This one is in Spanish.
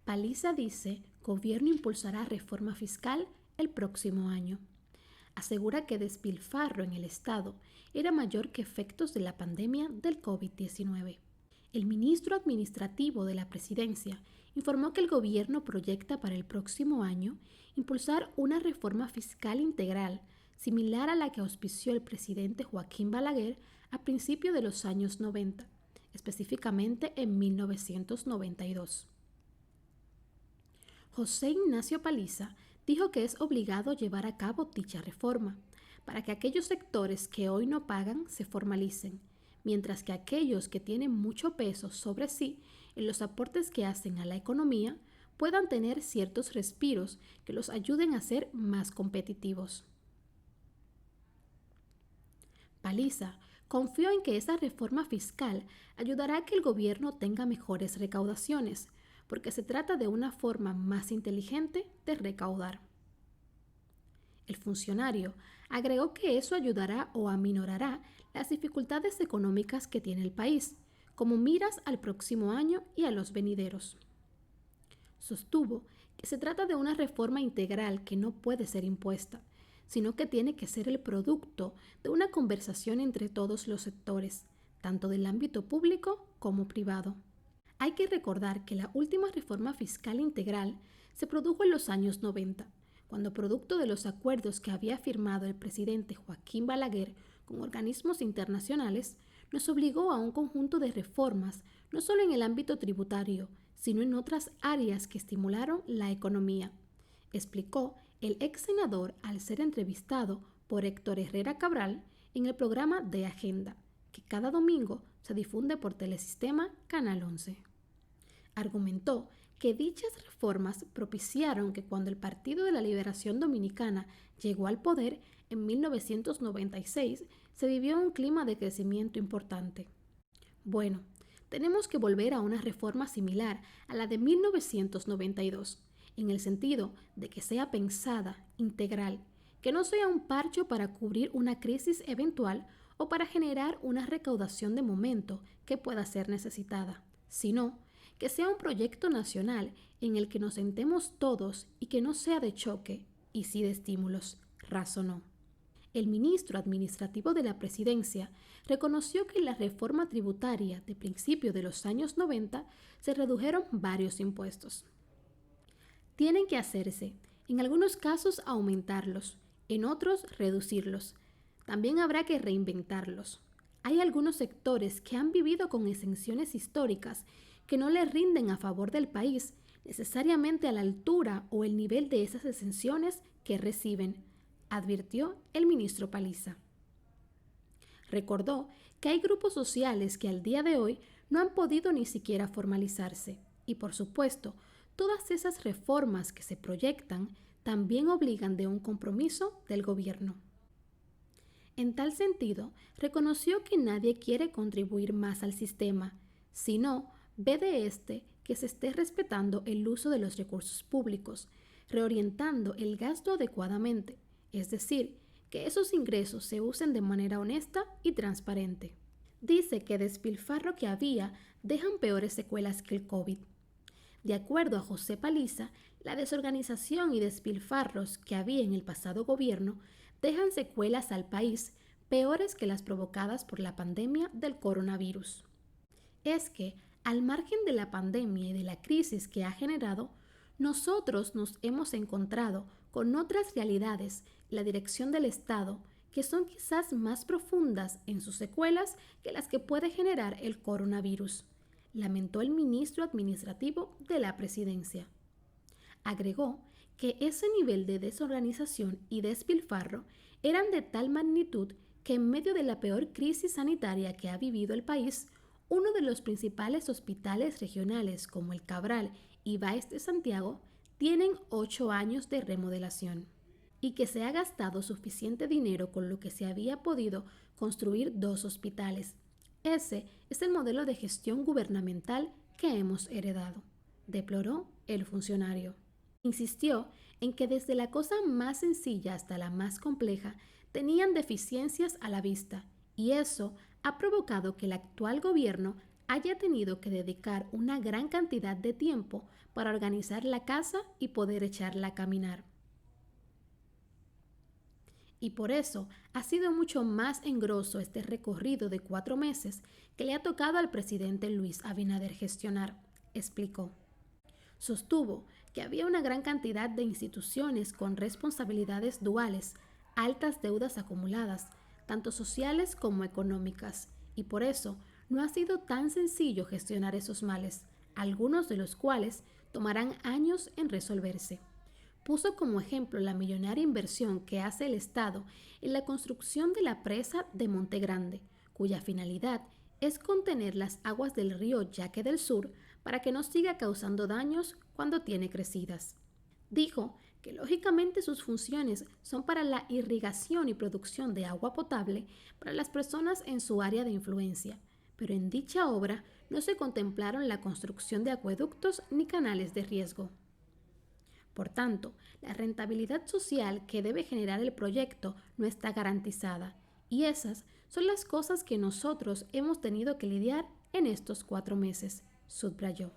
Paliza dice, gobierno impulsará reforma fiscal el próximo año. Asegura que despilfarro en el Estado era mayor que efectos de la pandemia del COVID-19. El ministro administrativo de la Presidencia informó que el gobierno proyecta para el próximo año impulsar una reforma fiscal integral similar a la que auspició el presidente Joaquín Balaguer a principios de los años 90, específicamente en 1992. José Ignacio Paliza dijo que es obligado llevar a cabo dicha reforma para que aquellos sectores que hoy no pagan se formalicen, mientras que aquellos que tienen mucho peso sobre sí en los aportes que hacen a la economía puedan tener ciertos respiros que los ayuden a ser más competitivos. Paliza confió en que esa reforma fiscal ayudará a que el gobierno tenga mejores recaudaciones, porque se trata de una forma más inteligente de recaudar. El funcionario agregó que eso ayudará o aminorará las dificultades económicas que tiene el país, como miras al próximo año y a los venideros. Sostuvo que se trata de una reforma integral que no puede ser impuesta, sino que tiene que ser el producto de una conversación entre todos los sectores, tanto del ámbito público como privado. Hay que recordar que la última reforma fiscal integral se produjo en los años 90, cuando producto de los acuerdos que había firmado el presidente Joaquín Balaguer con organismos internacionales, nos obligó a un conjunto de reformas, no solo en el ámbito tributario, sino en otras áreas que estimularon la economía, explicó el ex senador al ser entrevistado por Héctor Herrera Cabral en el programa De Agenda, que cada domingo se difunde por Telesistema Canal 11. Argumentó que dichas reformas propiciaron que cuando el Partido de la Liberación Dominicana llegó al poder en 1996, se vivió un clima de crecimiento importante. Bueno, tenemos que volver a una reforma similar a la de 1992, en el sentido de que sea pensada, integral, que no sea un parche para cubrir una crisis eventual o para generar una recaudación de momento que pueda ser necesitada, sino que sea un proyecto nacional en el que nos sentemos todos y que no sea de choque, y sí de estímulos, razonó. El ministro administrativo de la Presidencia reconoció que en la reforma tributaria de principios de los años 90 se redujeron varios impuestos. Tienen que hacerse, en algunos casos aumentarlos, en otros reducirlos. También habrá que reinventarlos. Hay algunos sectores que han vivido con exenciones históricas que no le rinden a favor del país, necesariamente a la altura o el nivel de esas exenciones que reciben, advirtió el ministro Paliza. Recordó que hay grupos sociales que al día de hoy no han podido ni siquiera formalizarse y, por supuesto, todas esas reformas que se proyectan también obligan de un compromiso del gobierno. En tal sentido, reconoció que nadie quiere contribuir más al sistema, sino ve de que se esté respetando el uso de los recursos públicos, reorientando el gasto adecuadamente, es decir, que esos ingresos se usen de manera honesta y transparente. Dice que despilfarro que había dejan peores secuelas que el COVID. De acuerdo a José Paliza, la desorganización y despilfarros que había en el pasado gobierno dejan secuelas al país peores que las provocadas por la pandemia del coronavirus. Es que, al margen de la pandemia y de la crisis que ha generado, nosotros nos hemos encontrado con otras realidades en la dirección del Estado que son quizás más profundas en sus secuelas que las que puede generar el coronavirus, lamentó el ministro administrativo de la Presidencia. Agregó que ese nivel de desorganización y despilfarro eran de tal magnitud que en medio de la peor crisis sanitaria que ha vivido el país, uno de los principales hospitales regionales como el Cabral y Baez de Santiago tienen 8 años de remodelación y que se ha gastado suficiente dinero con lo que se había podido construir 2 hospitales. Ese es el modelo de gestión gubernamental que hemos heredado, deploró el funcionario. Insistió en que desde la cosa más sencilla hasta la más compleja tenían deficiencias a la vista y eso ha provocado que el actual gobierno haya tenido que dedicar una gran cantidad de tiempo para organizar la casa y poder echarla a caminar. Y por eso ha sido mucho más engroso este recorrido de 4 meses que le ha tocado al presidente Luis Abinader gestionar, explicó. Sostuvo que había una gran cantidad de instituciones con responsabilidades duales, altas deudas acumuladas, tanto sociales como económicas, y por eso no ha sido tan sencillo gestionar esos males, algunos de los cuales tomarán años en resolverse. Puso como ejemplo la millonaria inversión que hace el Estado en la construcción de la presa de Monte Grande, cuya finalidad es contener las aguas del río Yaque del Sur para que no siga causando daños cuando tiene crecidas. Dijo que lógicamente sus funciones son para la irrigación y producción de agua potable para las personas en su área de influencia, pero en dicha obra no se contemplaron la construcción de acueductos ni canales de riesgo. Por tanto, la rentabilidad social que debe generar el proyecto no está garantizada, y esas son las cosas que nosotros hemos tenido que lidiar en estos 4 meses, subrayó.